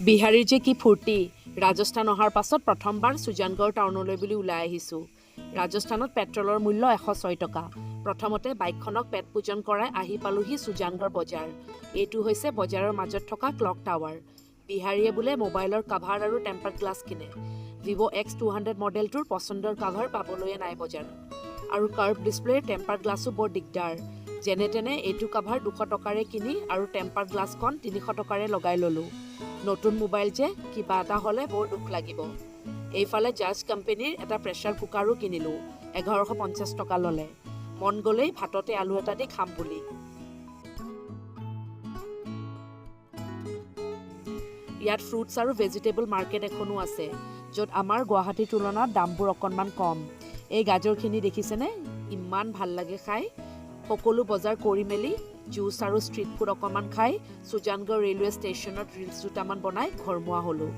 বিহাৰীৰ যে কি ফূৰ্তি ৰাজস্থান অহাৰ পাছত প্ৰথমবাৰ সুজানগড় টাউনলৈ বুলি ওলাই আহিছোঁ। ৰাজস্থানত পেট্ৰলৰ মূল্য 106 টকা। প্ৰথমতে বাইকখনক পেট পূজন কৰাই আহি পালোহি সুজানগড় বজাৰ। এইটো হৈছে বজাৰৰ মাজত থকা ক্লক টাৱাৰ। বিহাৰীয়ে বোলে মোবাইলৰ কাভাৰ আৰু টেম্পাৰ গ্লাছ কিনে। ভিভ' X200 মডেলটোৰ পচন্দৰ কাভাৰ পাবলৈয়ে নাই বজাৰত। আৰু কাৰ্ভ ডিছপ্লেৰ টেম্পাৰ গ্লাছো বৰ দিগদাৰ। যেনে তেনে এইটো কাভাৰ 200 টকাৰে কিনি আৰু টেম্পাৰ গ্লাছখন 300 টকাৰে লগাই ল'লোঁ। নতুন মোবাইল যে কিবা এটা হ'লে বৰ দুখ লাগিব। এইফালে জাজ কোম্পানীৰ এটা প্ৰেছাৰ কুকাৰো কিনিলোঁ। 1150 টকা ল'লে। মন গ'লেই ভাততে আলু এটা দি খাম বুলি। ইয়াত ফ্ৰুটছ আৰু ভেজিটেবল মাৰ্কেট এখনো আছে, য'ত আমাৰ গুৱাহাটীৰ তুলনাত দামবোৰ অকণমান কম। এই গাজৰখিনি দেখিছেনে? ইমান ভাল লাগে খাই। সকলো বজাৰ কৰি মেলি জুচ আৰু ষ্ট্ৰীট ফুড অকণমান খাই সুজানগড় ৰেলৱে ষ্টেচনত ৰিলছ দুটামান বনাই ঘৰমুৱা হ'লোঁ।